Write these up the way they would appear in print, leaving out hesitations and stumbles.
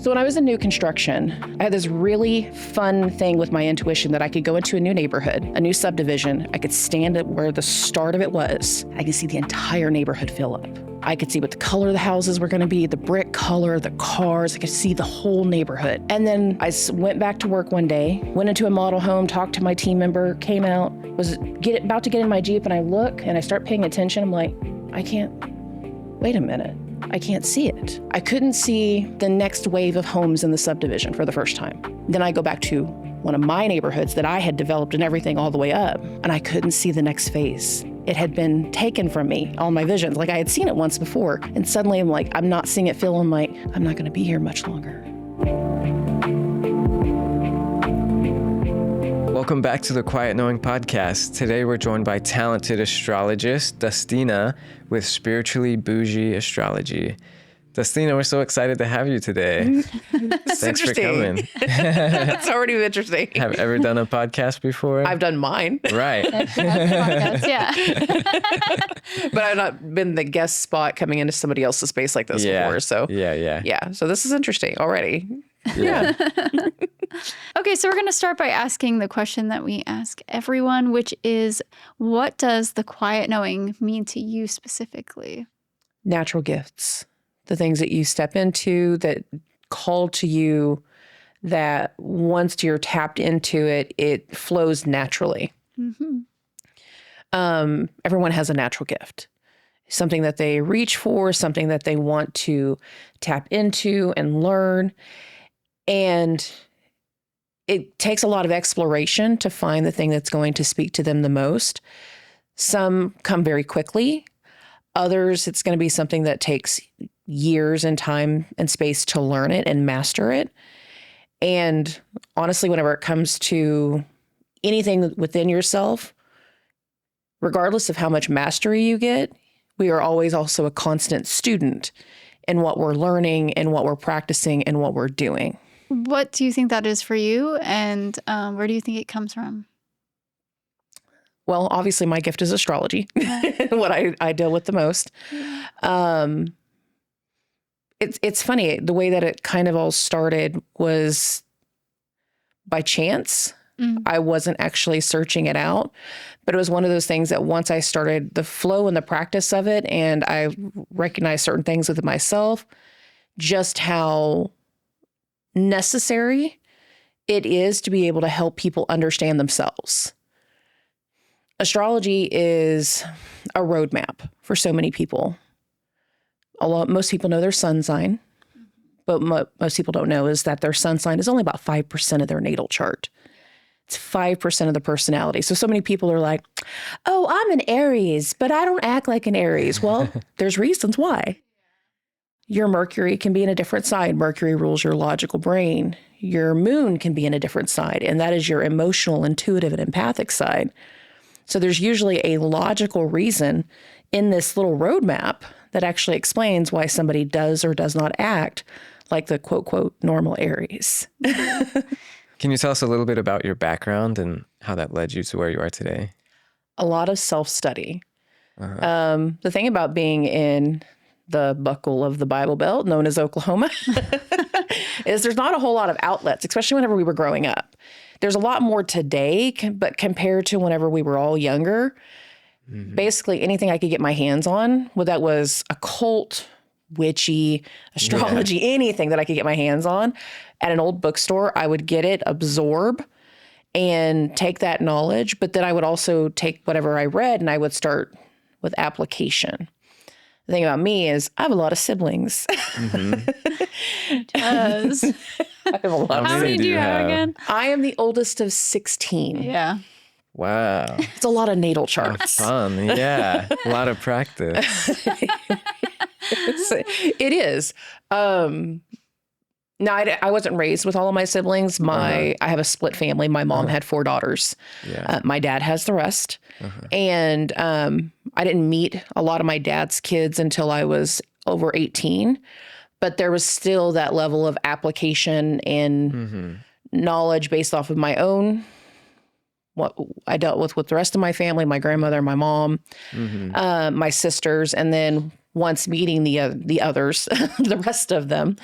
So when I was in new construction, I had this really fun thing with my intuition that I could go into a new neighborhood, a new subdivision. I could stand at where the start of it was. I could see the entire neighborhood fill up. I could see what the color of the houses were going to be, the brick color, the cars. I could see the whole neighborhood. And then I went back to work one day, went into a model home, talked to my team member, came out, was about to get in my Jeep, and I look and I start paying attention. I'm like, wait a minute. I can't see it. I couldn't see the next wave of homes in the subdivision for the first time. Then I go back to one of my neighborhoods that I had developed and everything all the way up, and I couldn't see the next phase. It had been taken from me, all my visions. Like I had seen it once before, and suddenly I'm like, I'm not seeing it, feeling like I'm not gonna be here much longer. Welcome back to the Quiet Knowing podcast. Today we're joined by talented astrologist Dustina with Spiritually Bougie Astrology. Dustina, we're so excited to have you today. Thanks for coming. It's already interesting. Have ever done a podcast before? I've done mine. Right. Podcast, yeah. But I've not been the guest spot coming into somebody else's space like this before. So yeah. So this is interesting already. Yeah. Okay, so we're going to start by asking the question that we ask everyone, which is, what does the quiet knowing mean to you specifically? Natural gifts, the things that you step into that call to you, that once you're tapped into it, it flows naturally. Mm-hmm. Everyone has a natural gift, something that they reach for, something that they want to tap into and learn. And it takes a lot of exploration to find the thing that's going to speak to them the most. Some come very quickly. Others, it's going to be something that takes years and time and space to learn it and master it. And honestly, whenever it comes to anything within yourself, regardless of how much mastery you get, we are always also a constant student in what we're learning and what we're practicing and what we're doing. What do you think that is for you, and where do you think it comes from? Well, obviously my gift is astrology, what I deal with the most. It's funny, the way that it kind of all started was by chance. Mm-hmm. I wasn't actually searching it out, but it was one of those things that once I started the flow and the practice of it, and I recognized certain things within myself, just how necessary it is to be able to help people understand themselves. Astrology is a roadmap for so many people. Most people know their sun sign, but most people don't know is that their sun sign is only about 5% of their natal chart. It's 5% of the personality. So many people are like, oh, I'm an Aries, but I don't act like an Aries. Well, there's reasons why. Your Mercury can be in a different side. Mercury rules your logical brain. Your moon can be in a different side, and that is your emotional, intuitive, and empathic side. So there's usually a logical reason in this little roadmap that actually explains why somebody does or does not act like the quote, quote, normal Aries. Can you tell us a little bit about your background and how that led you to where you are today? A lot of self-study. Uh-huh. The thing about being in the buckle of the Bible Belt, known as Oklahoma, is there's not a whole lot of outlets, especially whenever we were growing up. There's a lot more today, but compared to whenever we were all younger, basically anything I could get my hands on, whether that was occult, witchy, astrology, anything that I could get my hands on at an old bookstore, I would get it, absorb, and take that knowledge. But then I would also take whatever I read and I would start with application. The thing about me is I have a lot of siblings. Mm-hmm. It does. I have a lot. How many do you have again? I am the oldest of 16. Yeah. Wow. It's a lot of natal charts. Oh, fun. Yeah. A lot of practice. It is. No, I wasn't raised with all of my siblings. I have a split family. My mom had 4 daughters. Yeah. My dad has the rest. And I didn't meet a lot of my dad's kids until I was over 18. But there was still that level of application and knowledge based off of my own, what I dealt with the rest of my family, my grandmother, my mom, my sisters. And then once meeting the others, the rest of them,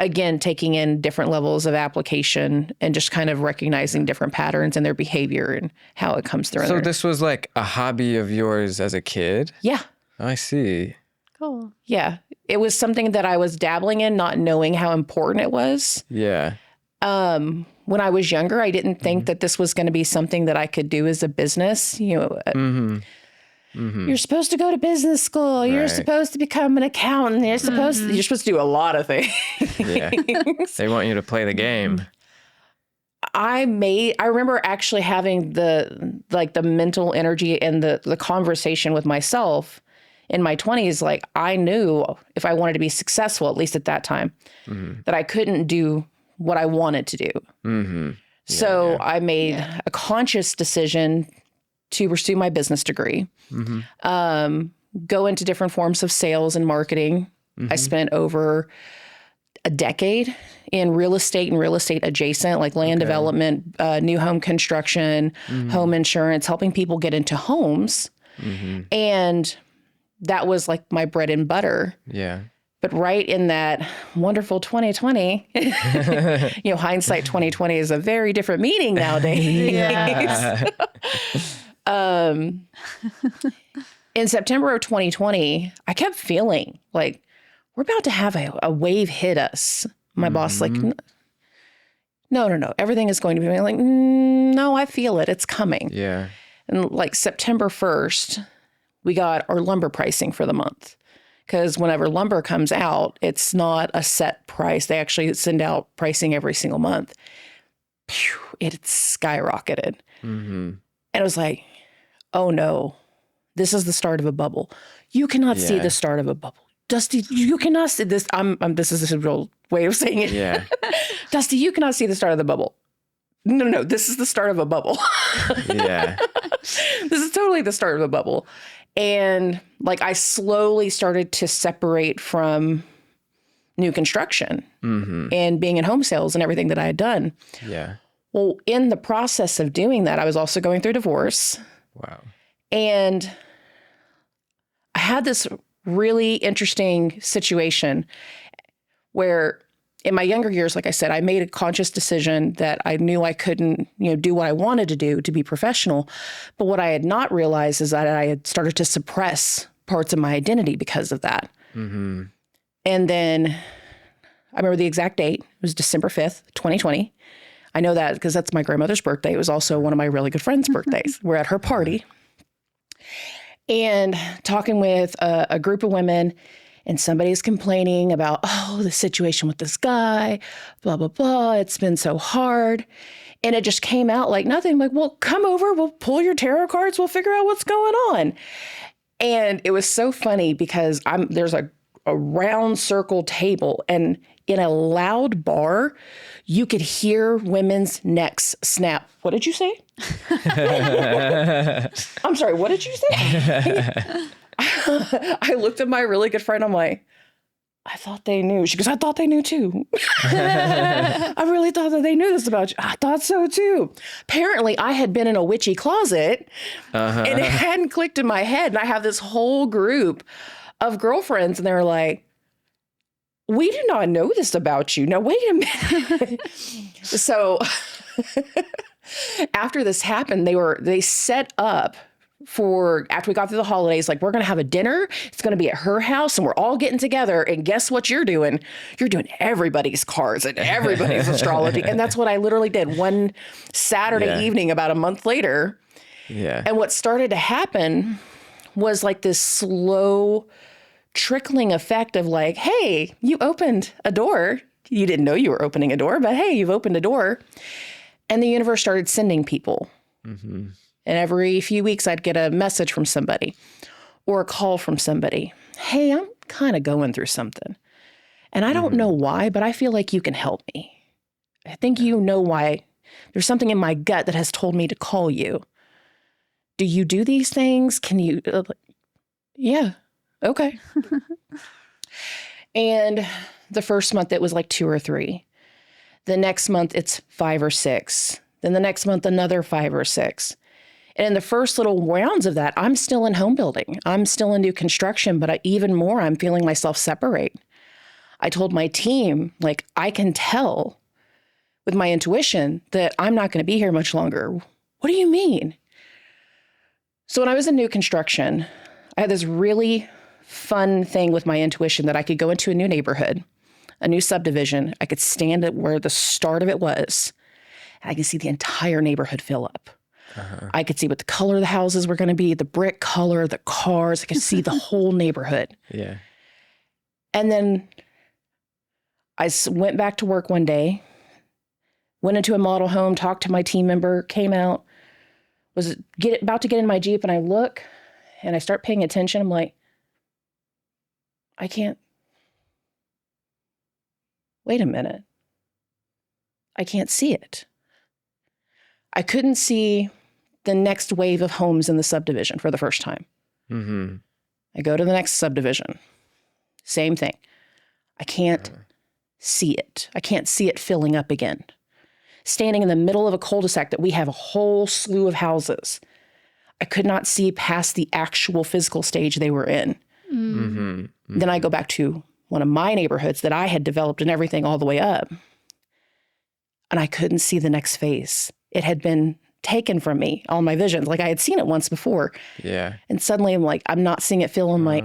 again, taking in different levels of application and just kind of recognizing different patterns in their behavior and how it comes through. So this was like a hobby of yours as a kid? Yeah. I see. Cool. Yeah. It was something that I was dabbling in, not knowing how important it was. Yeah. When I was younger, I didn't think that this was going to be something that I could do as a business. You're supposed to go to business school. You're Right. supposed to become an accountant. You're supposed to do a lot of things. Yeah. They want you to play the game. I remember actually having the mental energy and the conversation with myself in my 20s. Like, I knew if I wanted to be successful, at least at that time, that I couldn't do what I wanted to do. So I made a conscious decision to pursue my business degree, go into different forms of sales and marketing. I spent over a decade in real estate and real estate adjacent, like land development, new home construction, home insurance, helping people get into homes. And that was like my bread and butter. Yeah. But right in that wonderful 2020, hindsight 2020 is a very different meaning nowadays. In September of 2020, I kept feeling like we're about to have a wave hit us. My boss like, no, everything is going to be like, no, I feel it. It's coming. Yeah. And like September 1st, we got our lumber pricing for the month. Because whenever lumber comes out, it's not a set price. They actually send out pricing every single month. Phew, it skyrocketed. And it was like, oh no, this is the start of a bubble. You cannot see the start of a bubble. Dusty, you cannot see this. This is a real way of saying it. Yeah. Dusty, you cannot see the start of the bubble. No, this is the start of a bubble. Yeah. This is totally the start of a bubble. And like I slowly started to separate from new construction and being in home sales and everything that I had done. Yeah. Well, in the process of doing that, I was also going through divorce. Wow. And I had this really interesting situation where in my younger years, like I said, I made a conscious decision that I knew I couldn't, do what I wanted to do to be professional. But what I had not realized is that I had started to suppress parts of my identity because of that. And then I remember the exact date. It was December 5th, 2020. I know that because that's my grandmother's birthday. It was also one of my really good friends' birthdays. We're at her party and talking with a group of women. And somebody's complaining about, the situation with this guy, blah, blah, blah. It's been so hard. And it just came out like nothing. I'm like, well, come over. We'll pull your tarot cards. We'll figure out what's going on. And it was so funny because there's a round circle table. And in a loud bar, you could hear women's necks snap. What did you say? I'm sorry. What did you say? I looked at my really good friend. I'm like, I thought they knew. She goes, I thought they knew too. I really thought that they knew this about you. I thought so too. Apparently, I had been in a witchy closet and it hadn't clicked in my head. And I have this whole group of girlfriends and they're like, we do not know this about you. Now, wait a minute. So after this happened, they set up for after we got through the holidays, like we're going to have a dinner. It's going to be at her house and we're all getting together. And guess what you're doing? You're doing everybody's cards and everybody's astrology. And that's what I literally did one Saturday evening about a month later. Yeah. And what started to happen was like this slow trickling effect of like, hey, you opened a door. You didn't know you were opening a door, but hey, you've opened a door. And the universe started sending people. And every few weeks, I'd get a message from somebody or a call from somebody. Hey, I'm kind of going through something. And I don't know why, but I feel like you can help me. I think you know why. There's something in my gut that has told me to call you. Do you do these things? Can you? Yeah. Okay. And the first month, it was like 2 or 3. The next month, it's 5 or 6. Then the next month, another 5 or 6. And in the first little rounds of that, I'm still in home building. I'm still in new construction, but even more, I'm feeling myself separate. I told my team, like, I can tell with my intuition that I'm not going to be here much longer. What do you mean? So when I was in new construction, I had this really fun thing with my intuition that I could go into a new neighborhood, a new subdivision. I could stand at where the start of it was. And I could see the entire neighborhood fill up. I could see what the color of the houses were going to be, the brick color, the cars. I could see the whole neighborhood. Yeah. And then I went back to work one day, went into a model home, talked to my team member, came out, was about to get in my Jeep, and I look and I start paying attention. I'm like, wait a minute. I can't see it. I couldn't see the next wave of homes in the subdivision for the first time. Mm-hmm. I go to the next subdivision. Same thing. I can't see it. I can't see it filling up again. Standing in the middle of a cul-de-sac that we have a whole slew of houses. I could not see past the actual physical stage they were in. Mm-hmm. Mm-hmm. Then I go back to one of my neighborhoods that I had developed and everything all the way up. And I couldn't see the next phase. It had been taken from me, all my visions. Like I had seen it once before. Yeah. And suddenly I'm like, I'm not seeing it fill. I'm like,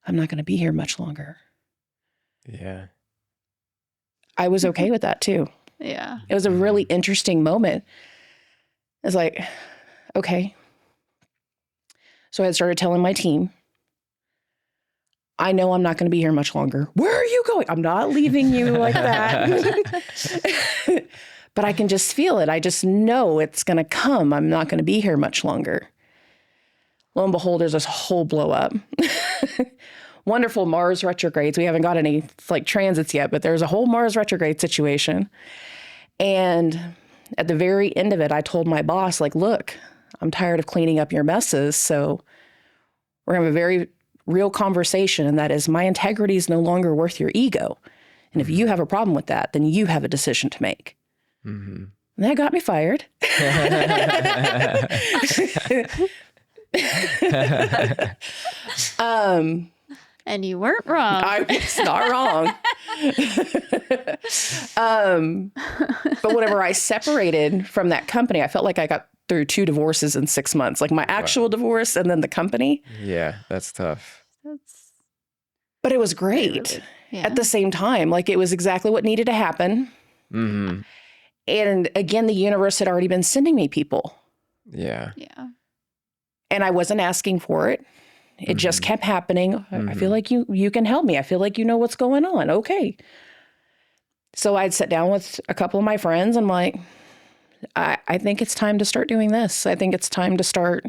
I'm not going to be here much longer. Yeah. I was okay with that too. Yeah. It was a really interesting moment. It's like, okay. So I had started telling my team, I know I'm not going to be here much longer. Where are you going? I'm not leaving you like that. But I can just feel it. I just know it's going to come. I'm not going to be here much longer. Lo and behold, there's this whole blow up. Wonderful Mars retrogrades. We haven't got any like transits yet, but there's a whole Mars retrograde situation. And at the very end of it, I told my boss, like, look, I'm tired of cleaning up your messes. So we're going to have a very real conversation. And that is, my integrity is no longer worth your ego. And if you have a problem with that, then you have a decision to make. Mm-hmm. And that got me fired. And you weren't wrong. I was not wrong. But whenever I separated from that company, I felt like I got through 2 divorces in 6 months, like my actual divorce and then the company. Yeah, that's tough. But it was great at the same time. Like it was exactly what needed to happen. Mm-hmm. And again, the universe had already been sending me people. Yeah. Yeah. And I wasn't asking for it. It just kept happening. Mm-hmm. I feel like you can help me. I feel like you know what's going on. Okay. So I'd sit down with a couple of my friends. I'm like, I think it's time to start doing this. I think it's time to start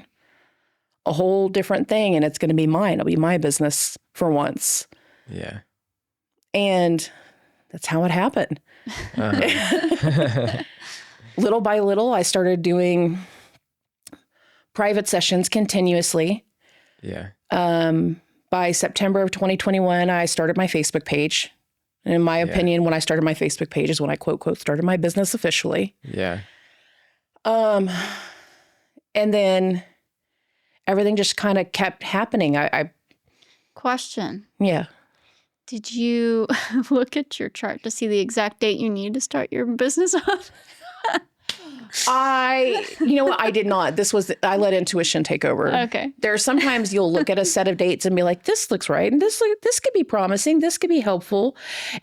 a whole different thing, and it's going to be mine. It'll be my business for once. Yeah. And that's how it happened. Uh-huh. Little by little, I started doing private sessions continuously. Yeah. By September of 2021, I started my Facebook page. And in my opinion, when I started my Facebook page is when I quote, started my business officially. Yeah. And then everything just kind of kept happening. Question. Yeah. Did you look at your chart to see the exact date you need to start your business off? You know what? I did not. I let intuition take over. Okay. There's sometimes you'll look at a set of dates and be like, this looks right. And this could be promising. This could be helpful.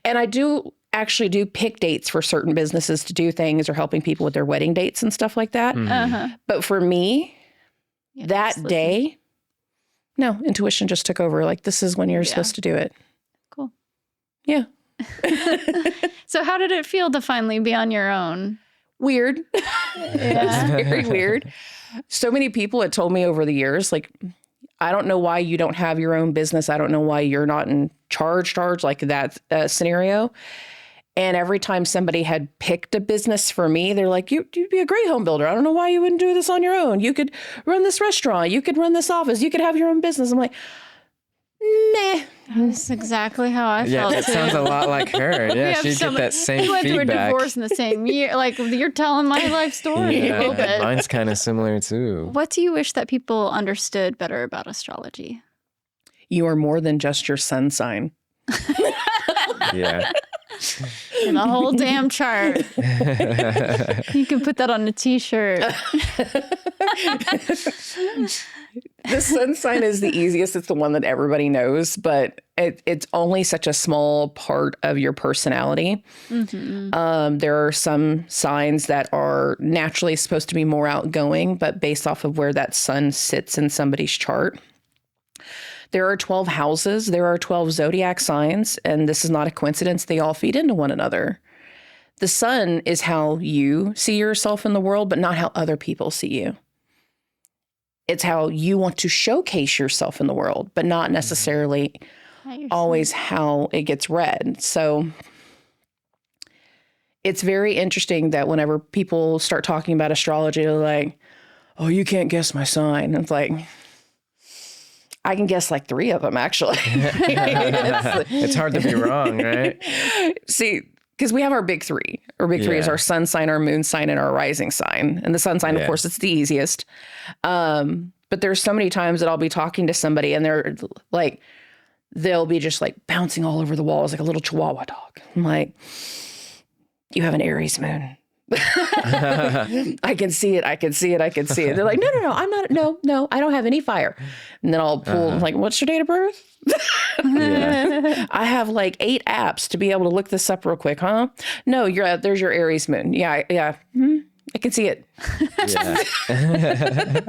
And I do pick dates for certain businesses to do things or helping people with their wedding dates and stuff like that. Uh-huh. But for me, that day, no, intuition just took over. Like, this is when you're supposed to do it. Cool. Yeah. So how did it feel to finally be on your own? Weird. It's very weird. So many people had told me over the years, like, I don't know why you don't have your own business. I don't know why you're not in charge, like that scenario. And every time somebody had picked a business for me, they're like, you'd be a great home builder. I don't know why you wouldn't do this on your own. You could run this restaurant. You could run this office. You could have your own business. I'm like, Meh. That's exactly how I Yeah, felt. that sounds a lot like her. We Yeah, have she'd get that same we went through a feedback. divorce in the same year. Like, you're telling my life story a little Yeah, bit. mine's kind of similar too. What do you wish that people understood better about astrology? You are more than just your sun sign. Yeah. And the whole damn chart. You can put that on a t-shirt. The sun sign is the easiest. It's the one that everybody knows, but it's only such a small part of your personality. There are some signs that are naturally supposed to be more outgoing, but based off of where that sun sits in somebody's chart. There are 12 houses. There are 12 zodiac signs, and this is not a coincidence. They all feed into one another. The sun is how you see yourself in the world, but not how other people see you. It's how you want to showcase yourself in the world, but not necessarily always how it gets read. So it's very interesting that whenever people start talking about astrology, they're like, oh, you can't guess my sign. And it's like, I can guess like 3 of them, actually. It's hard to be wrong, right? See, because we have our big 3. Our big 3 is our sun sign, our moon sign, and our rising sign. And the sun sign, of course, it's the easiest. But there's so many times that I'll be talking to somebody and they're like, they'll be just like bouncing all over the walls like a little Chihuahua dog. I'm like, you have an Aries moon. I can see it. I can see it. I can see it. They're like, no, I'm not. No, I don't have any fire. And then I'll pull like, what's your date of birth? I have like 8 apps to be able to look this up real quick, huh? No, there's your Aries moon. Yeah. I can see it. Yeah.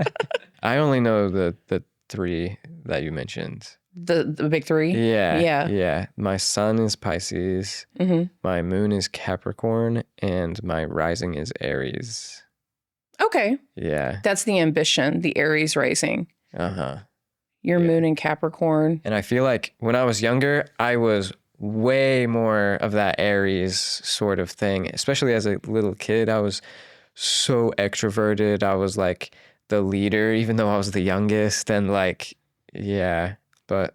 I only know the 3 that you mentioned. The big 3? Yeah. My sun is Pisces, my moon is Capricorn, and my rising is Aries. Okay. Yeah. That's the ambition, the Aries rising. Your moon in Capricorn. And I feel like when I was younger, I was way more of that Aries sort of thing, especially as a little kid. I was so extroverted. I was like the leader, even though I was the youngest. And like, yeah. But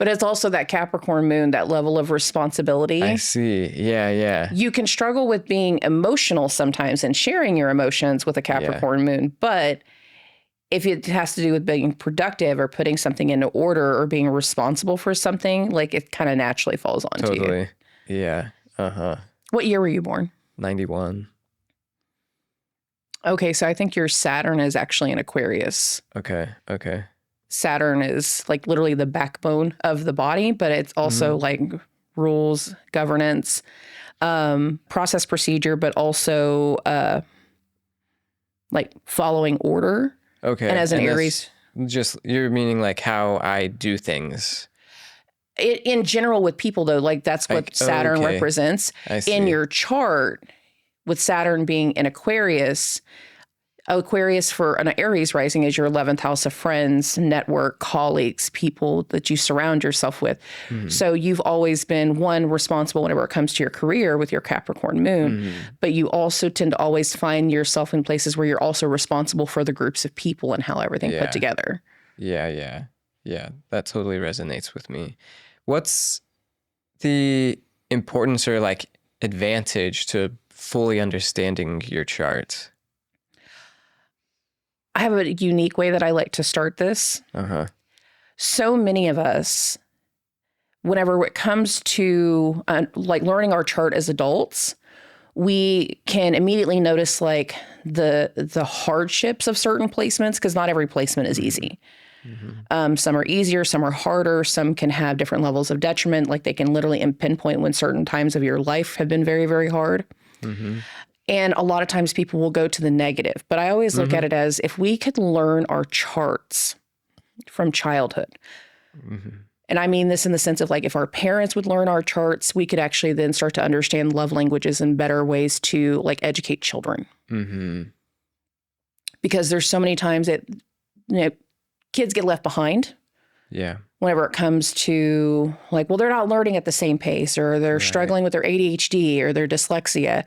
it's also that Capricorn moon, that level of responsibility. I see. Yeah. You can struggle with being emotional sometimes and sharing your emotions with a Capricorn moon. But if it has to do with being productive or putting something into order or being responsible for something, like it kind of naturally falls onto you. Totally. Yeah. What year were you born? 91. Okay, so I think your Saturn is actually in Aquarius. Okay. Saturn is like literally the backbone of the body, but it's also like rules, governance, process, procedure, but also like following order. Okay. And as an Aries, just you're meaning like how I do things. In general with people though, like that's what Saturn represents. I see. In your chart with Saturn being in Aquarius for an Aries rising is your 11th house of friends, network, colleagues, people that you surround yourself with. So you've always been responsible whenever it comes to your career with your Capricorn moon, but you also tend to always find yourself in places where you're also responsible for the groups of people and how everything put together. Yeah. That totally resonates with me. What's the importance or like advantage to fully understanding your chart? I have a unique way that I like to start this. So many of us, whenever it comes to like learning our chart as adults, we can immediately notice like the hardships of certain placements because not every placement is easy. Some are easier, some are harder, some can have different levels of detriment. Like they can literally pinpoint when certain times of your life have been very, very hard. And a lot of times people will go to the negative, but I always look at it as if we could learn our charts from childhood. And I mean this in the sense of like, if our parents would learn our charts, we could actually then start to understand love languages and better ways to like educate children. Because there's so many times that, kids get left behind. Yeah. Whenever it comes to like, well, they're not learning at the same pace or they're struggling with their ADHD or their dyslexia.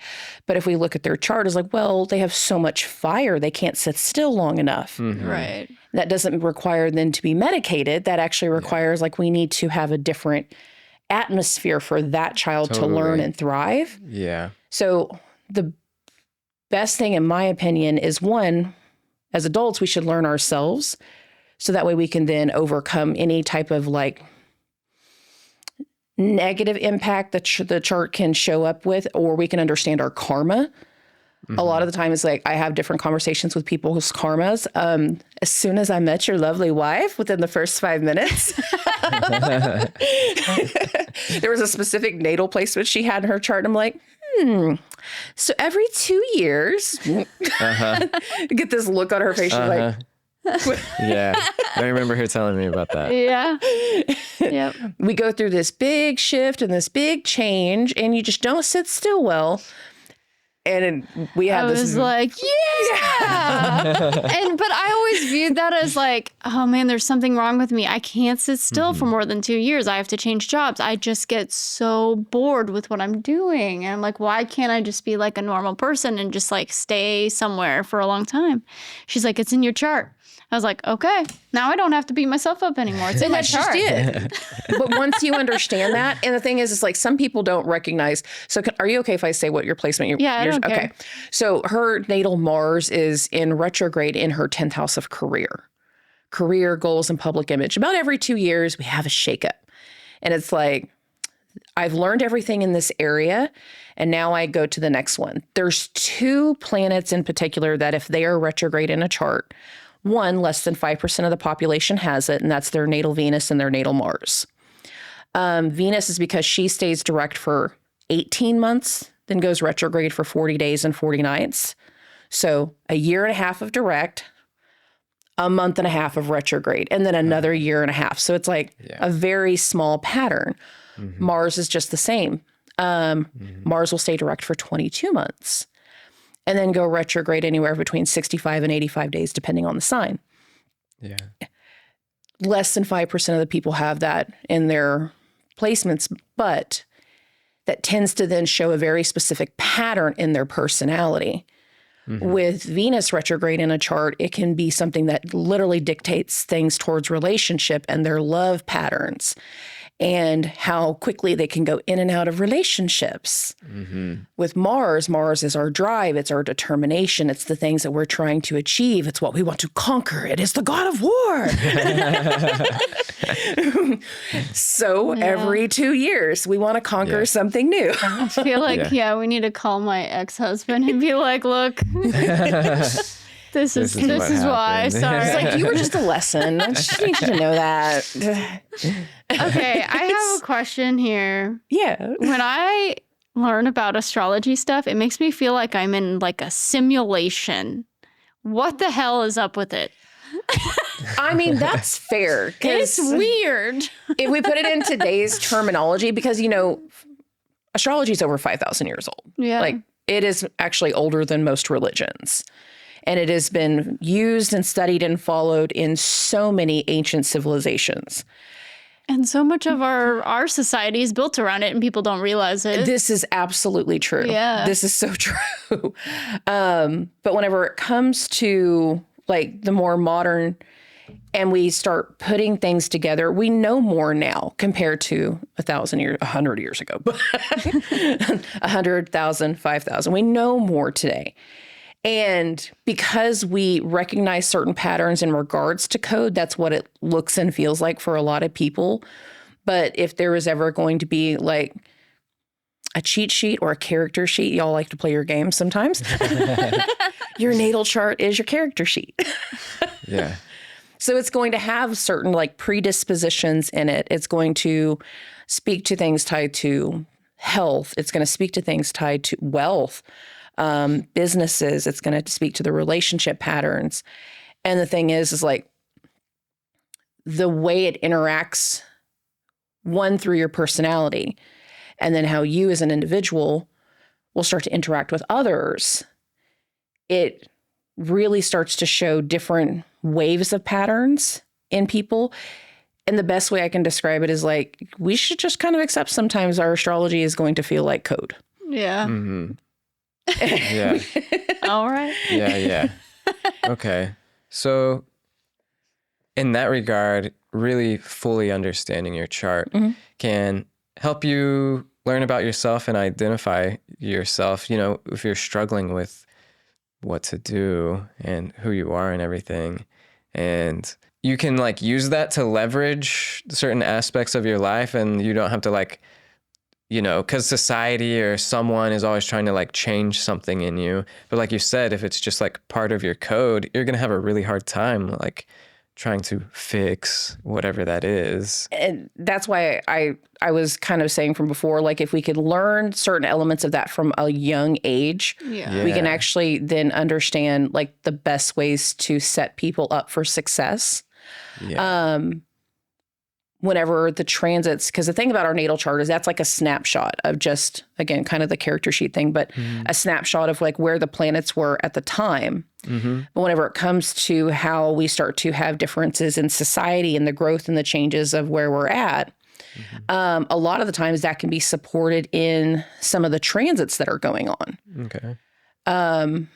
But if we look at their chart, it's like, well, they have so much fire, they can't sit still long enough. Right. That doesn't require then to be medicated. That actually requires like we need to have a different atmosphere for that child to learn and thrive. Yeah. So the best thing, in my opinion, is one, as adults, we should learn ourselves. So that way we can then overcome any type of like negative impact that the chart can show up with, or we can understand our karma. A lot of the time it's like I have different conversations with people's karmas. As soon as I met your lovely wife, within the first 5 minutes, there was a specific natal placement she had in her chart. And I'm like, so every 2 years, get this look on her face. She's like, yeah. I remember her telling me about that. Yeah. Yep. We go through this big shift and this big change, and you just don't sit still well. And we have I this. was like, yeah. But I always viewed that as like, oh man, there's something wrong with me. I can't sit still for more than 2 years. I have to change jobs. I just get so bored with what I'm doing. And I'm like, why can't I just be like a normal person and just like stay somewhere for a long time? She's like, it's in your chart. I was like, okay, now I don't have to beat myself up anymore. It's in my chart. Just it. But once you understand that, and the thing is, it's like some people don't recognize. So are you okay if I say what your placement? Yeah, I don't care. Okay. So her natal Mars is in retrograde in her 10th house of career, goals, and public image. About every 2 years, we have a shakeup. And it's like, I've learned everything in this area, and now I go to the next one. There's 2 planets in particular that if they are retrograde in a chart, one, less than 5% of the population has it, and that's their natal Venus and their natal Mars. Venus is because she stays direct for 18 months, then goes retrograde for 40 days and 40 nights. So a year and a half of direct, a month and a half of retrograde, and then another year and a half. So it's like a very small pattern. Mars is just the same. Mars will stay direct for 22 months. And then go retrograde anywhere between 65 and 85 days, depending on the sign. Yeah. Less than 5% of the people have that in their placements, but that tends to then show a very specific pattern in their personality. With Venus retrograde in a chart, it can be something that literally dictates things towards relationship and their love patterns and how quickly they can go in and out of relationships. With Mars is our drive. It's our determination. It's the things that we're trying to achieve. It's what we want to conquer. It is the god of war. So every 2 years, we want to conquer something new. I feel like, we need to call my ex-husband and be like, look, this is why. Sorry. It's like, you were just a lesson. I just need you to know that. Okay, I have a question here. Yeah. When I learn about astrology stuff, it makes me feel like I'm in like a simulation. What the hell is up with it? I mean, that's fair. It's weird. If we put it in today's terminology, because, astrology is over 5,000 years old. Yeah. Like, it is actually older than most religions. And it has been used and studied and followed in so many ancient civilizations. And so much of our society is built around it, and people don't realize it. This is absolutely true. Yeah. This is so true. But whenever it comes to like the more modern, and we start putting things together, we know more now compared to 1,000 years, 100 years ago. 100,000, 5,000. We know more today. And because we recognize certain patterns in regards to code, that's what it looks and feels like for a lot of people. But if there is ever going to be like a cheat sheet or a character sheet, y'all like to play your games sometimes. Your natal chart is your character sheet. Yeah. So it's going to have certain like predispositions in it. It's going to speak to things tied to health. It's going to speak to things tied to wealth. Businesses, it's going to speak to the relationship patterns. And the thing is like the way it interacts, one, through your personality, and then how you as an individual will start to interact with others. It really starts to show different waves of patterns in people. And the best way I can describe it is like, we should just kind of accept sometimes our astrology is going to feel like code. Yeah. Yeah. All right. Yeah. Okay. So in that regard, really fully understanding your chart can help you learn about yourself and identify yourself, you know, if you're struggling with what to do and who you are and everything. And you can like use that to leverage certain aspects of your life, and you don't have to like, you know, because society or someone is always trying to like change something in you. But like you said, if it's just like part of your code, you're going to have a really hard time like trying to fix whatever that is. And that's why I was kind of saying from before, like if we could learn certain elements of that from a young age, we can actually then understand like the best ways to set people up for success. Whenever the transits, because the thing about our natal chart is that's like a snapshot of just, again, kind of the character sheet thing, but a snapshot of like where the planets were at the time. But whenever it comes to how we start to have differences in society and the growth and the changes of where we're at, a lot of the times that can be supported in some of the transits that are going on. Okay. And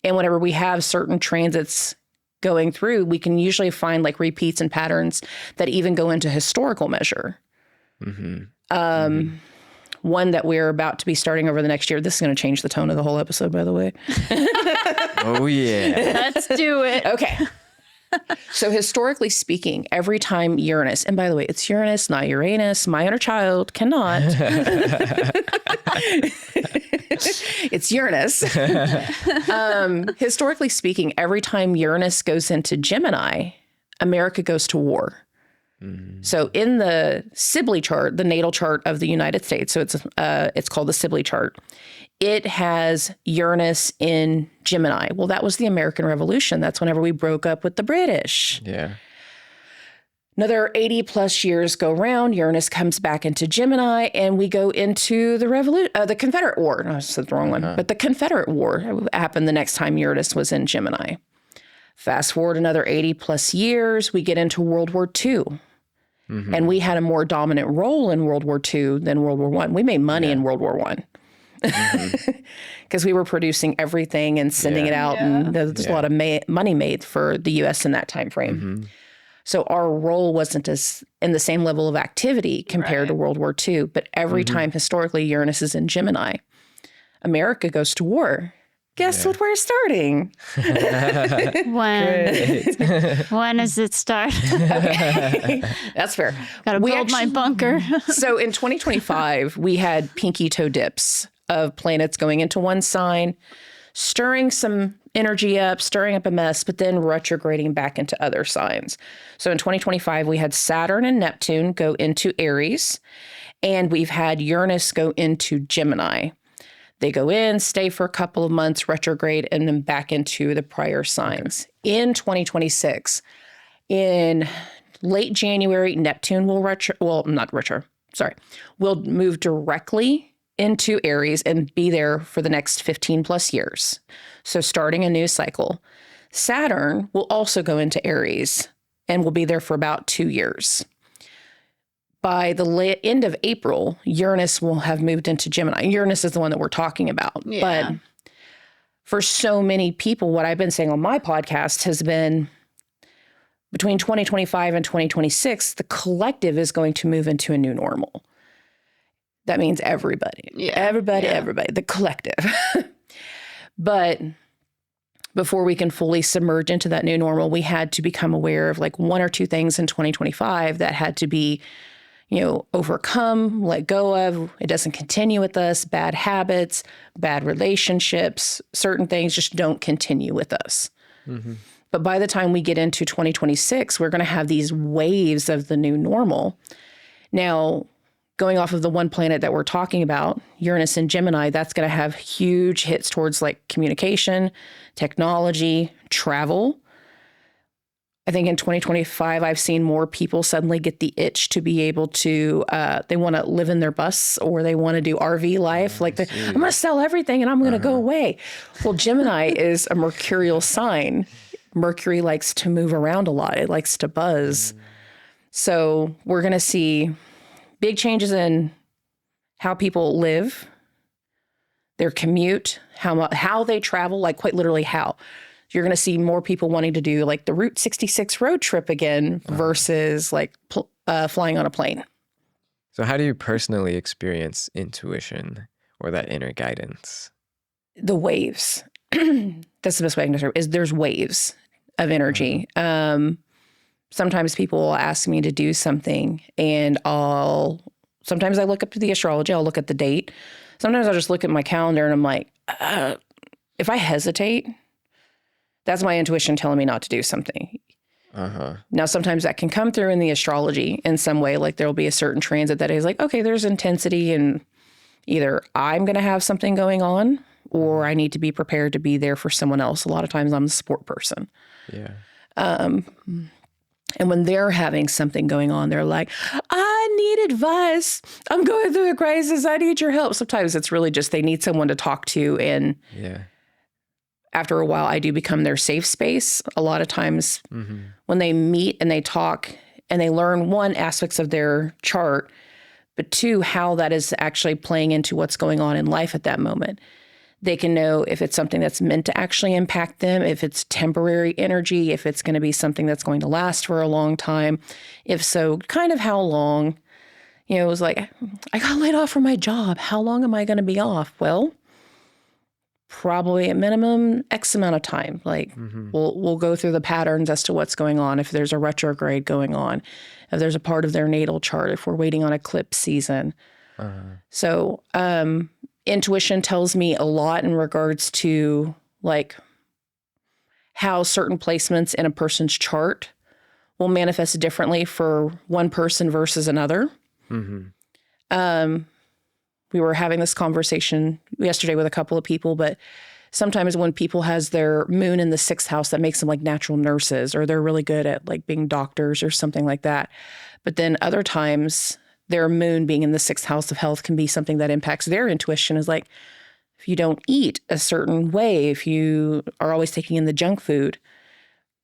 whenever we have certain transits going through, we can usually find like repeats and patterns that even go into historical measure. One that we're about to be starting over the next year. This is going to change the tone of the whole episode, by the way. Oh, yeah. Let's do it. Okay. So historically speaking, every time Uranus, and by the way, it's Uranus, not Uranus. My inner child cannot. It's Uranus. Historically speaking, every time Uranus goes into Gemini, America goes to war. So in the Sibley chart, the natal chart of the United States, so it's called the Sibley chart. It has Uranus in Gemini. Well, that was the American Revolution. That's whenever we broke up with the British. Yeah. Another 80 plus years go round. Uranus comes back into Gemini, and we go into the Confederate War. No, I said the wrong one. But the Confederate War happened the next time Uranus was in Gemini. Fast forward another 80 plus years, we get into World War II. And we had a more dominant role in World War II than World War I. We made money in World War I. Because we were producing everything and sending it out, and there's a lot of money made for the U.S. in that time frame. So our role wasn't as in the same level of activity compared to World War II. But every time historically Uranus is in Gemini, America goes to war. Guess what we're starting? When does it start? Okay. That's fair. Gotta build my bunker. So in 2025, we had pinky toe dips of planets going into one sign, stirring some energy up, stirring up a mess, but then retrograding back into other signs. So in 2025, we had Saturn and Neptune go into Aries, and we've had Uranus go into Gemini. They go in, stay for a couple of months, retrograde, and then back into the prior signs. In 2026, in late January, Neptune will will move directly into Aries and be there for the next 15 plus years. So starting a new cycle. Saturn will also go into Aries and will be there for about 2 years. By the end of April, Uranus will have moved into Gemini. Uranus is the one that we're talking about. Yeah. But for so many people, what I've been saying on my podcast has been between 2025 and 2026, the collective is going to move into a new normal. That means everybody. Everybody, the collective. But before we can fully submerge into that new normal, we had to become aware of like one or two things in 2025 that had to be, overcome, let go of. It doesn't continue with us. Bad habits, bad relationships, certain things just don't continue with us. But by the time we get into 2026, we're going to have these waves of the new normal. Now, going off of the one planet that we're talking about, Uranus and Gemini, that's going to have huge hits towards like communication, technology, travel. I think in 2025, I've seen more people suddenly get the itch to be able to, they want to live in their bus or they want to do RV life. I'm going to sell everything and I'm going to go away. Well, Gemini is a mercurial sign. Mercury likes to move around a lot. It likes to buzz. So we're going to see big changes in how people live, their commute, how they travel, like quite literally how. you're going to see more people wanting to do like the Route 66 road trip again versus like flying on a plane. So how do you personally experience intuition or that inner guidance? The waves. That's the best way I can describe it, is there's waves of energy. Sometimes people will ask me to do something and sometimes I look up to the astrology, I'll look at the date. Sometimes I'll just look at my calendar and I'm like, if I hesitate, that's my intuition telling me not to do something. Now, sometimes that can come through in the astrology in some way, like there'll be a certain transit that is like, okay, there's intensity and either I'm going to have something going on or I need to be prepared to be there for someone else. A lot of times I'm the support person. Yeah. And when they're having something going on, they're like, I need advice. I'm going through a crisis. I need your help. Sometimes it's really just they need someone to talk to. And after a while, I do become their safe space. A lot of times when they meet and they talk and they learn, one, aspects of their chart, but two, how that is actually playing into what's going on in life at that moment. They can know if it's something that's meant to actually impact them, if it's temporary energy, if it's going to be something that's going to last for a long time. If so, kind of how long. You know, it was like, I got laid off from my job. How long am I going to be off? Well, probably at minimum X amount of time. Like we'll go through the patterns as to what's going on. If there's a retrograde going on, if there's a part of their natal chart, if we're waiting on eclipse season. So, intuition tells me a lot in regards to like how certain placements in a person's chart will manifest differently for one person versus another. We were having this conversation yesterday with a couple of people, but sometimes when people has their moon in the 6th house, that makes them like natural nurses, or they're really good at like being doctors or something like that. But then other times their moon being in the 6th house of health can be something that impacts their intuition. Is like, if you don't eat a certain way, if you are always taking in the junk food,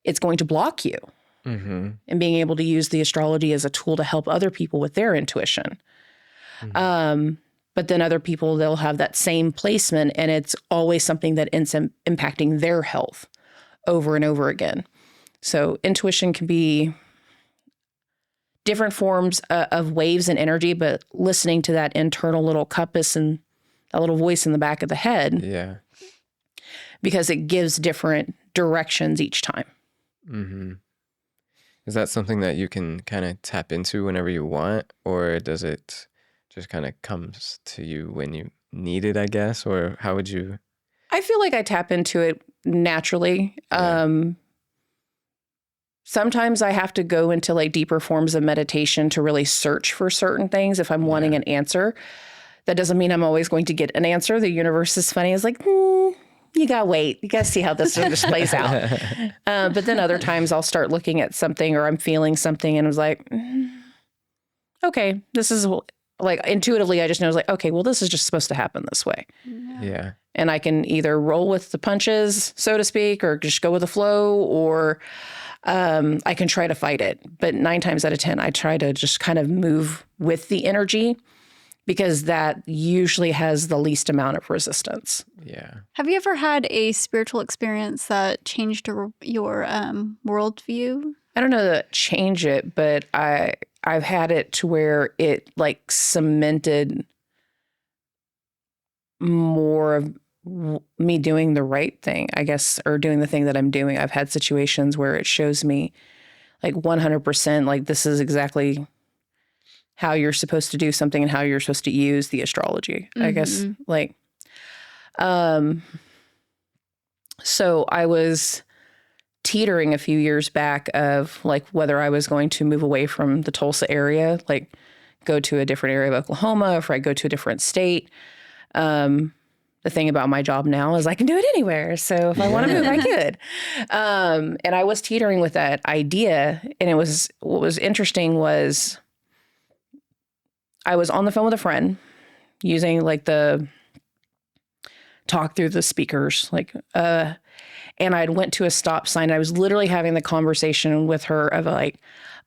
it's going to block you. And being able to use the astrology as a tool to help other people with their intuition. But then other people, they'll have that same placement and it's always something that ends up impacting their health over and over again. So intuition can be different forms of waves and energy, but listening to that internal little compass and a little voice in the back of the head. Yeah. Because it gives different directions each time. Is that something that you can kind of tap into whenever you want, or does it just kind of comes to you when you need it, I guess? Or how would you? I feel like I tap into it naturally. Sometimes I have to go into like deeper forms of meditation to really search for certain things if I'm wanting an answer. That doesn't mean I'm always going to get an answer. The universe is funny. It's like, you gotta wait. You gotta see how this plays out. But then other times I'll start looking at something or I'm feeling something and I was like, okay, this is like intuitively, I just know, like, okay, well, this is just supposed to happen this way. Yeah. And I can either roll with the punches, so to speak, or just go with the flow, or I can try to fight it. But 9 times out of 10, I try to just kind of move with the energy because that usually has the least amount of resistance. Yeah. Have you ever had a spiritual experience that changed your worldview? I don't know that change it, but I've had it to where it like cemented more of me doing the right thing, I guess, or doing the thing that I'm doing. I've had situations where it shows me like 100%, like this is exactly how you're supposed to do something and how you're supposed to use the astrology, I guess. Like, so I was teetering a few years back of like whether I was going to move away from the Tulsa area, like go to a different area of Oklahoma, or if I go to a different state. The thing about my job now is I can do it anywhere. So if I want to move, I could. And I was teetering with that idea. And what was interesting was I was on the phone with a friend using like the talk through the speakers, like, and I went to a stop sign. I was literally having the conversation with her of like,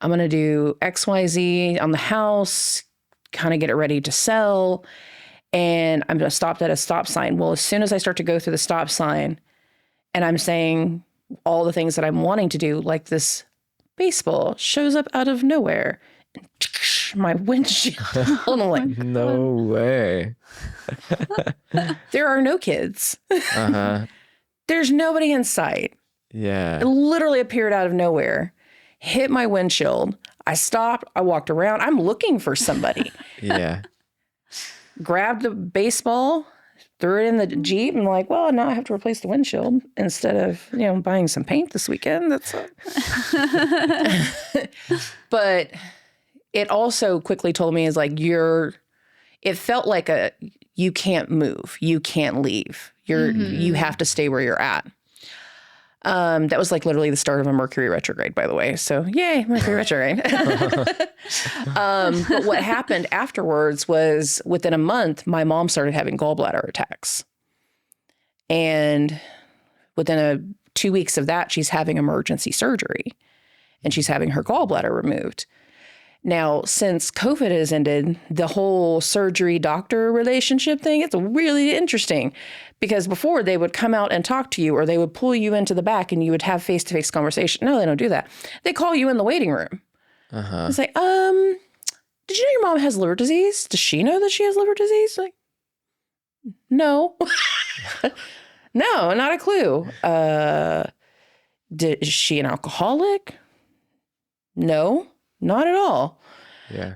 I'm going to do XYZ on the house, kind of get it ready to sell. And I'm stopped at a stop sign. Well, as soon as I start to go through the stop sign and I'm saying, all the things that I'm wanting to do, like this baseball shows up out of nowhere. My windshield. And I'm like, No way. there are no kids. Uh-huh. There's nobody in sight. Yeah. It literally appeared out of nowhere, hit my windshield. I stopped. I walked around. I'm looking for somebody. Yeah. Grabbed the baseball, threw it in the Jeep, and like, well, now I have to replace the windshield instead of, buying some paint this weekend. That's But it also quickly told me is like, it felt like you can't move. You can't leave. You have to stay where you're at. That was like literally the start of a Mercury retrograde, by the way. So yay, Mercury retrograde. But what happened afterwards was within a month, my mom started having gallbladder attacks. And within 2 weeks of that, she's having emergency surgery and she's having her gallbladder removed. Now, since COVID has ended, the whole surgery-doctor relationship thing, it's really interesting because before they would come out and talk to you or they would pull you into the back and you would have face-to-face conversation. No, they don't do that. They call you in the waiting room. Uh-huh. It's like, did you know your mom has liver disease? Does she know that she has liver disease? Like, no. No, not a clue. Is she an alcoholic? No. Not at all. Yeah.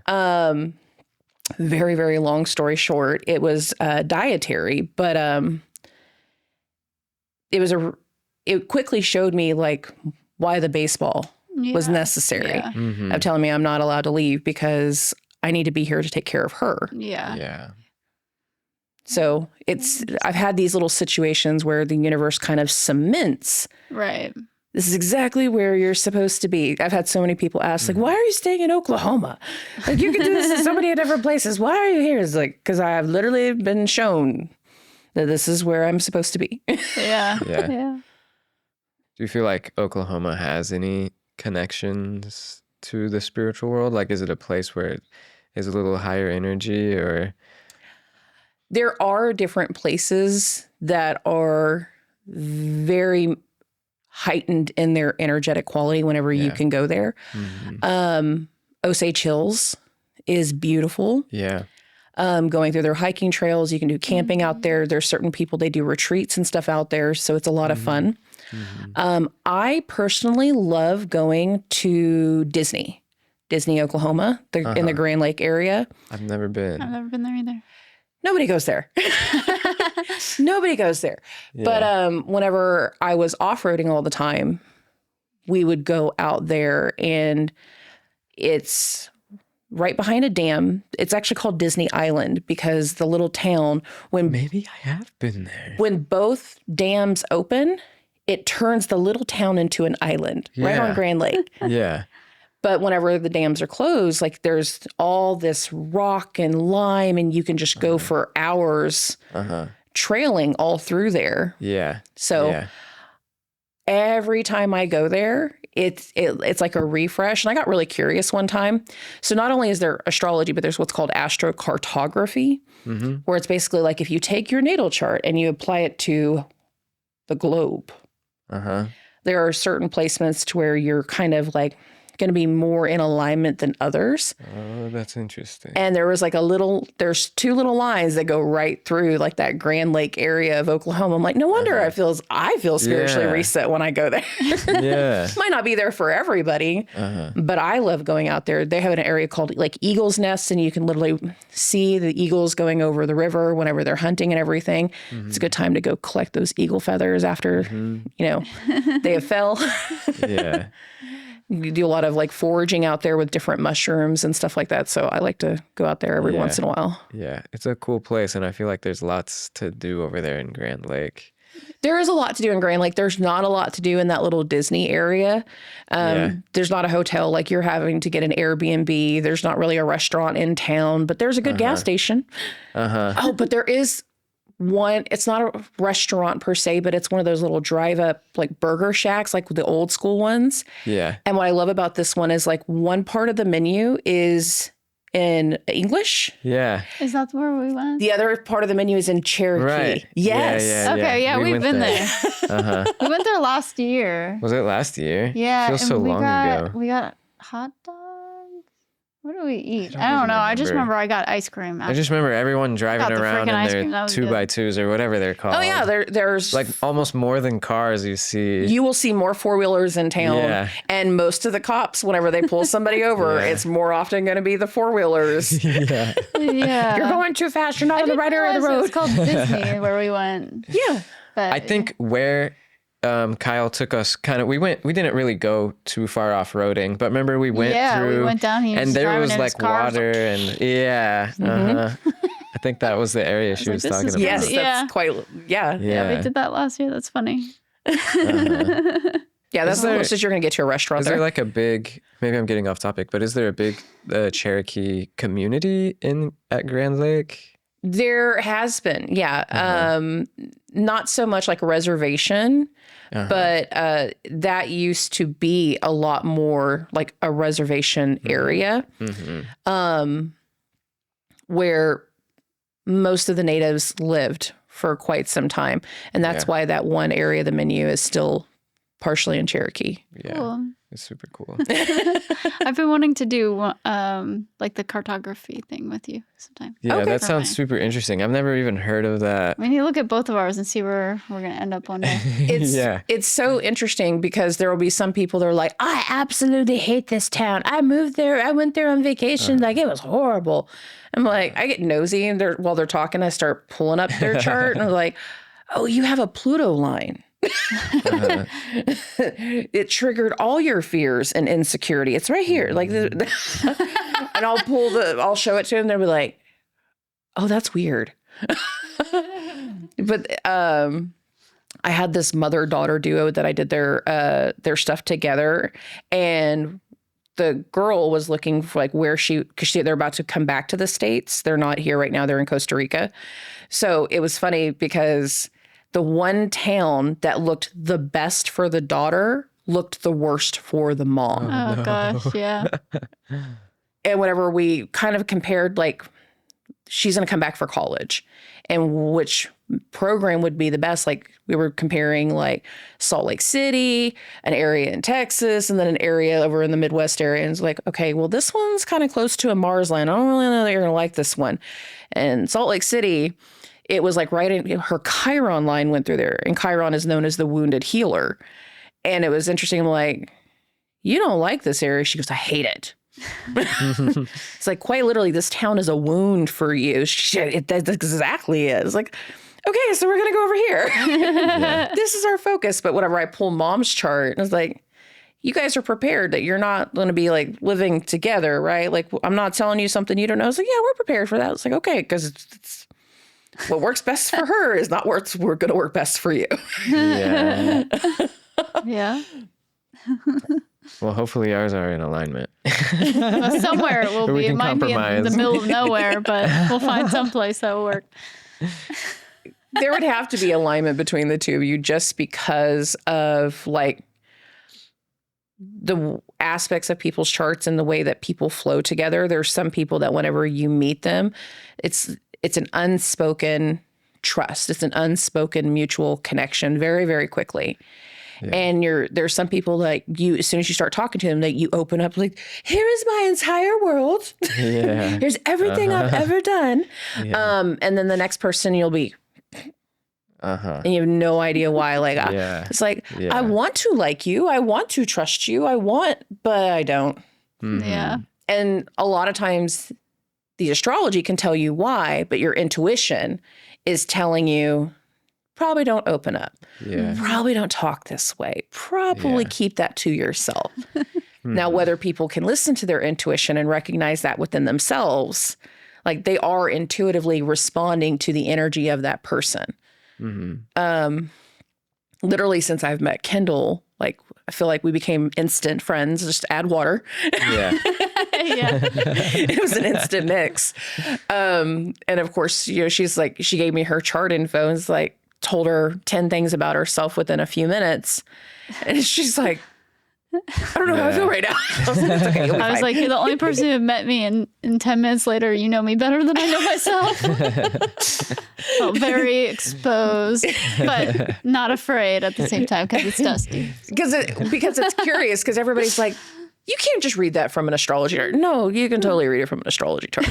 Very, very long story short, it was dietary, but it quickly showed me like why the baseball was necessary. Yeah. Mm-hmm. Of telling me I'm not allowed to leave because I need to be here to take care of her. Yeah. Yeah. So I've had these little situations where the universe kind of cements. Right. This is exactly where you're supposed to be. I've had so many people ask, like, why are you staying in Oklahoma? Like, you can do this in so many different places. Why are you here? It's like, because I have literally been shown that this is where I'm supposed to be. Yeah. Yeah. Yeah. Do you feel like Oklahoma has any connections to the spiritual world? Like, is it a place where it is a little higher energy or? There are different places that are very heightened in their energetic quality whenever you can go there. Mm-hmm. Osage Hills is beautiful. Yeah. Going through their hiking trails, you can do camping out there. There's certain people, they do retreats and stuff out there. So it's a lot of fun. Mm-hmm. I personally love going to Disney, Oklahoma, in the Grand Lake area. I've never been. I've never been there either. Nobody goes there. Nobody goes there. Yeah. But whenever I was off-roading all the time, we would go out there and it's right behind a dam. It's actually called Disney Island because the little town, Maybe I have been there. When both dams open, it turns the little town into an island right on Grand Lake. Yeah. But whenever the dams are closed, like there's all this rock and lime and you can just go for hours trailing all through there. Yeah. So every time I go there, it's like a refresh. And I got really curious one time. So not only is there astrology, but there's what's called astrocartography, where it's basically like if you take your natal chart and you apply it to the globe, there are certain placements to where you're kind of like going to be more in alignment than others. Oh, that's interesting. And there was like there's two little lines that go right through like that Grand Lake area of Oklahoma. I'm like, no wonder I feel spiritually reset when I go there. Yeah. Might not be there for everybody, but I love going out there. They have an area called like Eagle's Nest, and you can literally see the eagles going over the river whenever they're hunting and everything. It's a good time to go collect those eagle feathers after, they have fell. Yeah. You do a lot of like foraging out there with different mushrooms and stuff like that. So I like to go out there every once in a while. Yeah, it's a cool place. And I feel like there's lots to do over there in Grand Lake. There is a lot to do in Grand Lake. There's not a lot to do in that little Disney area. There's not a hotel like you're having to get an Airbnb. There's not really a restaurant in town, but there's a good gas station. Oh, but there is one, it's not a restaurant per se, but it's one of those little drive up like burger shacks, like the old school ones. Yeah. And what I love about this one is like one part of the menu is in English. Yeah. Is that where we went? The other part of the menu is in Cherokee. Right. Yes. Okay, yeah, we've went been there. Uh-huh. We went there last year. Was it last year? Yeah, Feels so long ago. we got hot dogs. What do we eat? don't I don't even know. I just remember. remember I got ice cream. I just remember everyone driving Got the around frickin' in ice cream. That their was 2x2s or whatever they're called. Oh yeah, there's Like almost more than cars you see. you will see more four-wheelers in town, Yeah. and most of the cops, whenever they pull somebody over, Yeah. it's more often going to be the four-wheelers. Yeah. Yeah. You're going too fast. You're not on the right area of the It was road. called Disney where we went. Yeah. But I think where Kyle took us we didn't really go too far off-roading, but remember we went through. we went down here and there was like water and yeah. Uh-huh. I think that was the area she was like, this talking is about. Yes, Yeah. that's quite. Yeah. Yeah, we did that last year. That's funny. Yeah, that's Is the there- closest you're going to get to a restaurant Is there. there like a big, maybe I'm getting off topic, but is there a big Cherokee community at Grand Lake? There has been, yeah. Not so much like a reservation, but that used to be a lot more like a reservation area where most of the natives lived for quite some time. And that's why that one area of the menu is still partially in Cherokee. Yeah, Cool. it's super cool. I've been wanting to do like the cartography thing with you sometime. Yeah, Okay. that sounds super interesting. I've never even heard of that. I mean, you look at both of ours and see where we're going to end up one day. It's so interesting because there will be some people that are like, I absolutely hate this town. I moved there. I went there on vacation. Like, it was horrible. I'm like, I get nosy and while they're talking, I start pulling up their chart and I'm like, oh, you have a Pluto line. It triggered all your fears and insecurity. It's right here. Like, and I'll show it to them. They'll be like, oh, that's weird. But I had this mother-daughter duo that I did their stuff together, and the girl was looking for like where because they're about to come back to the States. They're not here right now. They're in Costa Rica. So it was funny because the one town that looked the best for the daughter looked the worst for the mom. Oh, gosh. Yeah. And whenever we kind of compared, like, she's going to come back for college and which program would be the best, like we were comparing like Salt Lake City, an area in Texas, and then an area over in the Midwest area. And it's like, okay, well, this one's kind of close to a Mars land. I don't really know that you're going to like this one. And Salt Lake City, it was like right in her Chiron line went through there. And Chiron is known as the wounded healer. And it was interesting. I'm like, you don't like this area. She goes, I hate it. It's like, quite literally, this town is a wound for you. That exactly is. Like, okay, so we're going to go over here. This is our focus. But whenever I pull mom's chart, I was like, you guys are prepared that you're not going to be like living together, right? Like, I'm not telling you something you don't know. I was like, yeah, we're prepared for that. It's like, okay, because it's what works best for her is not what's going to work best for you. Yeah. Yeah. Well, hopefully ours are in alignment. Well, somewhere it will We be. It can might be in compromise. the middle of nowhere, but we'll find someplace that will work. There would have to be alignment between the two of you just because of like the aspects of people's charts and the way that people flow together. There's some people that whenever you meet them, it's an unspoken trust. It's an unspoken mutual connection very, very quickly. Yeah. And there's some people like you, as soon as you start talking to them, that you open up like, here is my entire world. Yeah. Here's everything I've ever done. Yeah. And then the next person you'll be, and you have no idea why. Like, it's like, I want to like you. I want to trust you. but I don't. Mm-hmm. Yeah. And a lot of times the astrology can tell you why, but your intuition is telling you, probably don't open up. Yeah. Probably don't talk this way. Probably keep that to yourself. Now, whether people can listen to their intuition and recognize that within themselves, like they are intuitively responding to the energy of that person. Mm-hmm. Literally, since I've met Kendall, like I feel like we became instant friends. Just add water. Yeah. It was an instant mix. And of course, she's like, she gave me her chart info and it's like, told her 10 things about herself within a few minutes. And she's like, I don't know how I feel right now. I was like, it's okay, you'll be I was fine. like, you're the only person who met me, and 10 minutes later, you know me better than I know myself. Felt very exposed, but not afraid at the same time because it's Dusty. because it's curious, because everybody's like, you can't just read that from an astrology chart. No, you can totally read it from an astrology chart.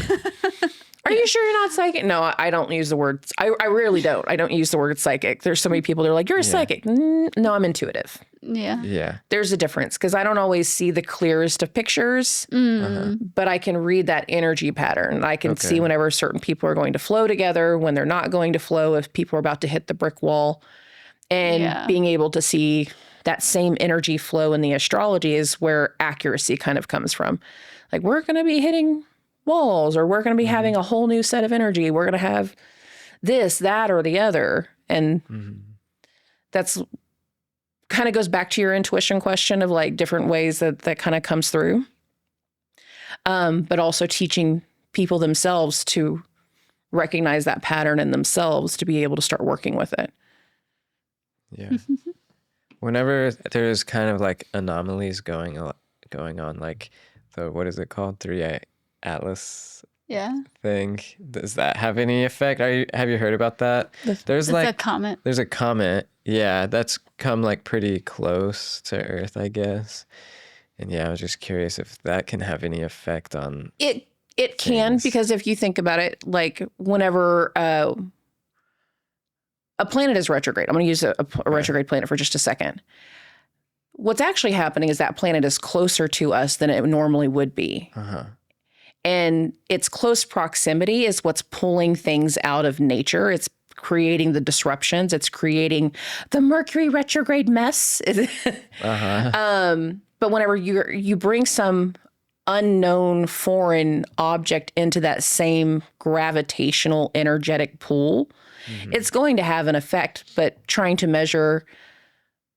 Are you sure you're not psychic? No, I don't use the word. I rarely don't. I don't use the word psychic. There's so many people that are like, you're a psychic. No, I'm intuitive. Yeah. Yeah. There's a difference, because I don't always see the clearest of pictures, but I can read that energy pattern. I can see whenever certain people are going to flow together, when they're not going to flow, if people are about to hit the brick wall, and being able to see that same energy flow in the astrology is where accuracy kind of comes from. Like, we're going to be hitting walls, or we're going to be having a whole new set of energy. We're going to have this, that, or the other. And that's kind of goes back to your intuition question of like different ways that kind of comes through. But also teaching people themselves to recognize that pattern in themselves to be able to start working with it. Yeah. Whenever there's kind of like anomalies going on, like the, what is it called? 3 Atlas thing. Does that have any effect? Have you heard about that? There's It's a comet. There's a comet. Yeah, that's come like pretty close to Earth, I guess. And yeah, I was just curious if that can have any effect on It can, because if you think about it, like whenever a planet is retrograde, I'm going to use a retrograde planet for just a second. What's actually happening is that planet is closer to us than it normally would be. And its close proximity is what's pulling things out of nature. It's creating the disruptions. It's creating the Mercury retrograde mess. But whenever you bring some unknown foreign object into that same gravitational energetic pool, it's going to have an effect. But trying to measure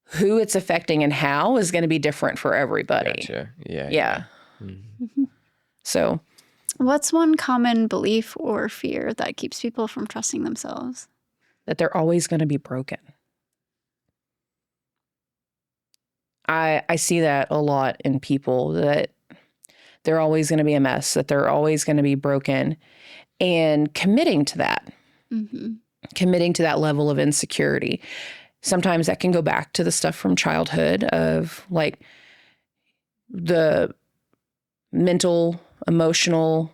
who it's affecting and how is going to be different for everybody. Gotcha. Yeah. Yeah. So, What's one common belief or fear that keeps people from trusting themselves? that they're always going to be broken. I see that a lot in people, that they're always going to be a mess, that they're always going to be broken, and committing to that, committing to that level of insecurity. Sometimes that can go back to the stuff from childhood of like the mental, emotional,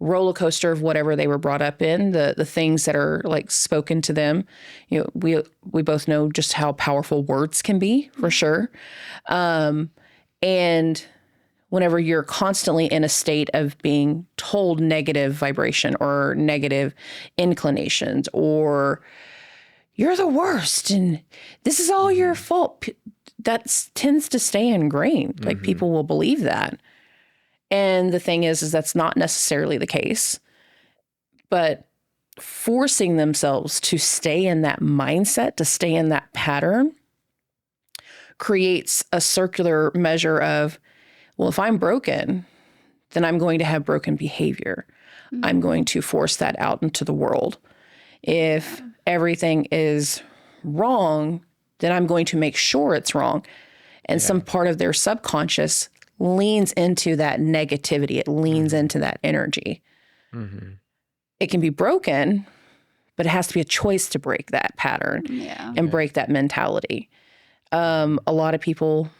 roller coaster of whatever they were brought up in, the things that are like spoken to them. We both know just how powerful words can be, for sure. And whenever you're constantly in a state of being told negative vibration or negative inclinations, or you're the worst and this is all your fault, that tends to stay ingrained. Like, people will believe that. And the thing is that's not necessarily the case. But forcing themselves to stay in that mindset, to stay in that pattern, creates a circular measure of, well, if I'm broken, then I'm going to have broken behavior. I'm going to force that out into the world. If everything is wrong, then I'm going to make sure it's wrong. And some part of their subconscious leans into that negativity. It leans into that energy. It can be broken, but it has to be a choice to break that pattern and break that mentality. A lot of people,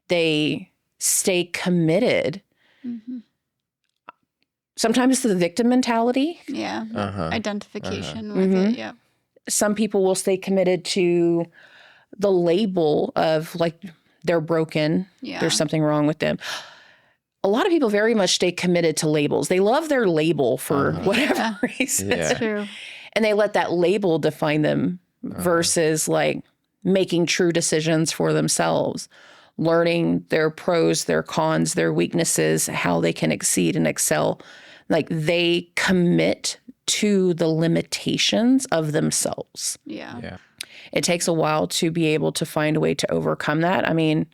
they stay committed. Sometimes to the victim mentality. Identification with it. Some people will stay committed to the label of like, they're broken. There's something wrong with them. A lot of people very much stay committed to labels. They love their label for whatever reason. That's true. And they let that label define them versus like making true decisions for themselves, learning their pros, their cons, their weaknesses, how they can exceed and excel. Like, they commit to the limitations of themselves. It takes a while to be able to find a way to overcome that. I mean,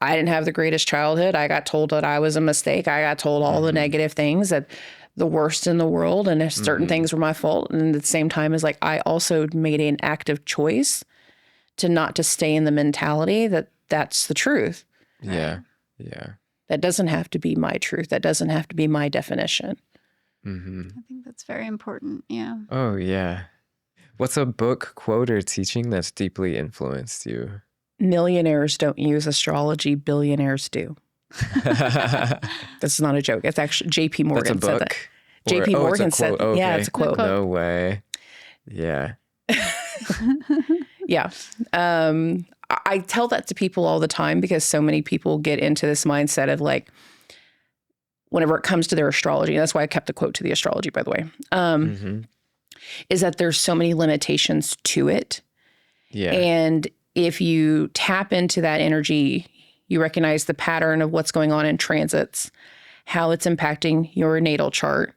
I didn't have the greatest childhood. I got told that I was a mistake. I got told all the negative things, that the worst in the world, and if certain things were my fault. And at the same time, is like, I also made an active choice to not to stay in the mentality that that's the truth. Yeah. Yeah. That doesn't have to be my truth. That doesn't have to be my definition. Mm-hmm. I think that's very important. Yeah. Oh, yeah. What's a book, quote, or teaching that's deeply influenced you? Millionaires don't use astrology, billionaires do. That's not a joke. It's actually JP Morgan That's a said book? that. JP Morgan it's a said, quote. yeah, Okay. it's a quote. No way. Yeah. Yeah. I tell that to people all the time because so many people get into this mindset of like, whenever it comes to their astrology, and that's why I kept the quote to the astrology, by the way, is that there's so many limitations to it. Yeah. And if you tap into that energy, you recognize the pattern of what's going on in transits, how it's impacting your natal chart,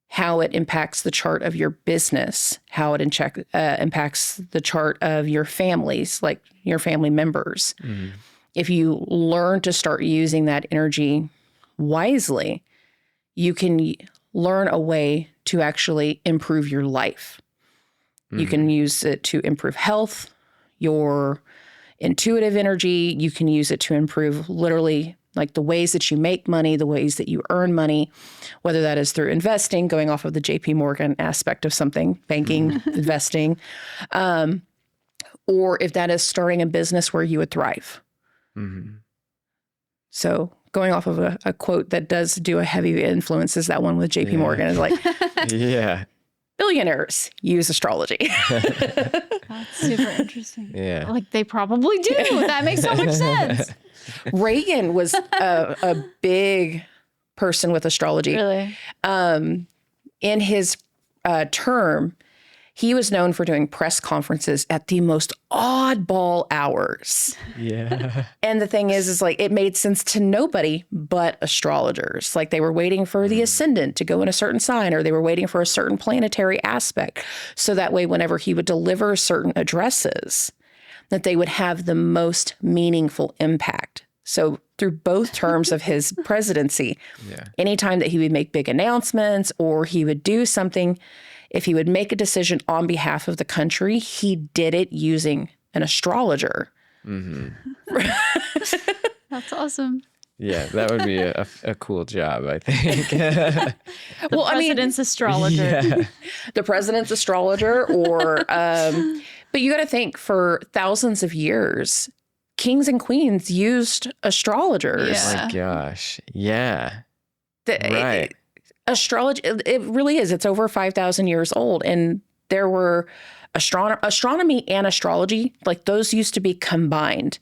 how it impacts the chart of your business, how it impacts the chart of your families, like your family members. If you learn to start using that energy wisely, you can learn a way to actually improve your life. You can use it to improve health, your intuitive energy. You can use it to improve literally like the ways that you make money, the ways that you earn money, whether that is through investing, going off of the JP Morgan aspect of something, banking, investing, or if that is starting a business where you would thrive. So going off of a quote that does do a heavy influence is that one with JP Morgan. Is like, Yeah. billionaires use astrology. That's super interesting. Yeah. Like they probably do. That makes so much sense. Reagan was a big person with astrology. Really? In his term, he was known for doing press conferences at the most oddball hours. Yeah. And the thing is like, it made sense to nobody but astrologers. Like they were waiting for the ascendant to go in a certain sign, or they were waiting for a certain planetary aspect. So that way, whenever he would deliver certain addresses, that they would have the most meaningful impact. So through both terms of his presidency, anytime that he would make big announcements or he would do something, if he would make a decision on behalf of the country, he did it using an astrologer. That's awesome. Yeah, that would be a cool job, I think. Well, president's astrologer. Yeah. The president's astrologer, or, but you got to think for thousands of years, kings and queens used astrologers. Oh my gosh. Yeah. Right. Astrology, it really is. It's over 5,000 years old. And there were astronomy and astrology, like those used to be combined.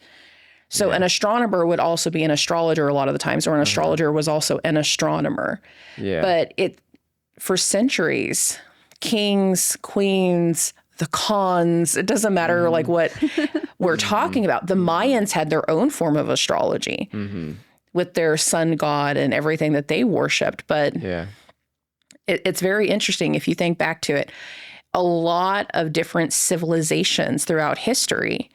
So an astronomer would also be an astrologer a lot of the times, or an astrologer was also an astronomer. Yeah. But for centuries, kings, queens, the khans, it doesn't matter like what we're talking about. The Mayans had their own form of astrology with their sun god and everything that they worshipped. But it's very interesting if you think back to it. A lot of different civilizations throughout history,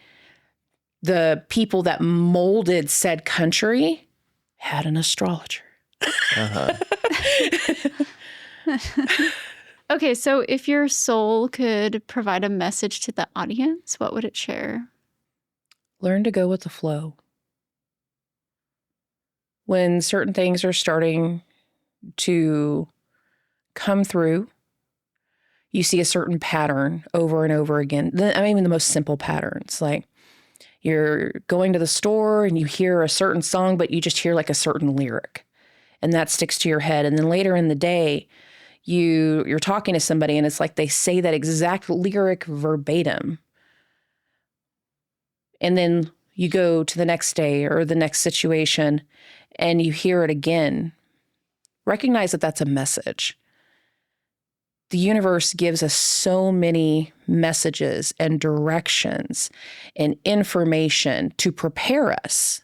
the people that molded said country had an astrologer. Okay, so if your soul could provide a message to the audience, what would it share? Learn to go with the flow. When certain things are starting to come through, you see a certain pattern over and over again. I mean, the most simple patterns, like you're going to the store and you hear a certain song, but you just hear like a certain lyric, and that sticks to your head. And then later in the day, you're talking to somebody and it's like they say that exact lyric verbatim. And then you go to the next day or the next situation and you hear it again. Recognize that that's a message. The universe gives us so many messages and directions and information to prepare us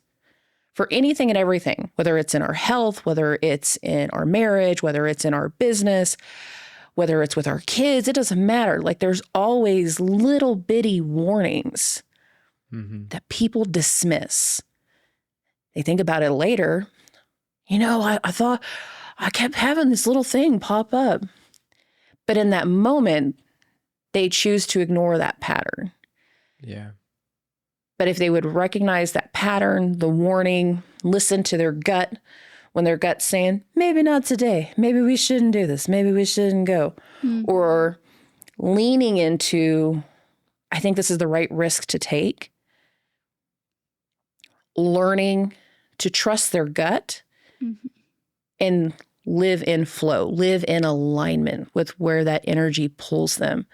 for anything and everything, whether it's in our health, whether it's in our marriage, whether it's in our business, whether it's with our kids, it doesn't matter. Like there's always little bitty warnings that people dismiss. They think about it later. You know, I thought I kept having this little thing pop up. But in that moment, they choose to ignore that pattern. Yeah. But if they would recognize that pattern, the warning, listen to their gut when their gut's saying, maybe not today, maybe we shouldn't do this, maybe we shouldn't go, or leaning into, I think this is the right risk to take, learning to trust their gut and live in flow, live in alignment with where that energy pulls them.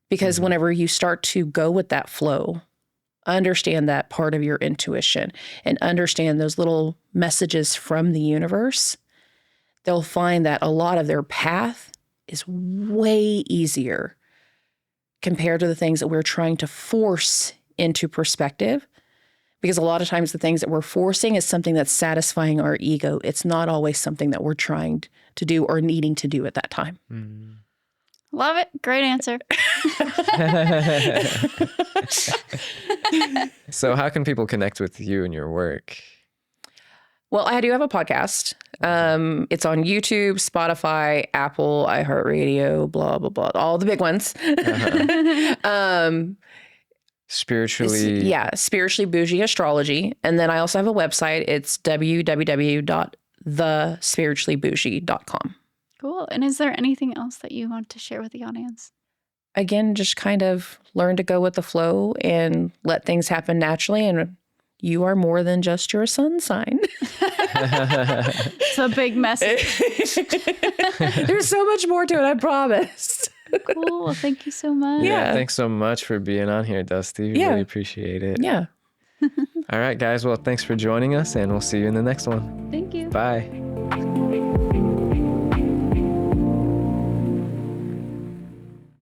Because whenever you start to go with that flow, understand that part of your intuition and understand those little messages from the universe, they'll find that a lot of their path is way easier compared to the things that we're trying to force into perspective. Because a lot of times the things that we're forcing is something that's satisfying our ego. It's not always something that we're trying to do or needing to do at that time. Love it. Great answer. So how can people connect with you and your work? Well, I do have a podcast. It's on YouTube, Spotify, Apple, iHeartRadio, blah, blah, blah, all the big ones. Spiritually Bougie Astrology. And then I also have a website. It's www.thespirituallybougie.com. Cool. And is there anything else that you want to share with the audience? Again, just kind of learn to go with the flow and let things happen naturally. And you are more than just your sun sign. It's a big message. There's so much more to it, I promise. Cool. Well, thank you so much. Yeah, thanks so much for being on here, Dusty. We really appreciate it. Yeah. All right, guys. Well, thanks for joining us, and we'll see you in the next one. Thank you. Bye.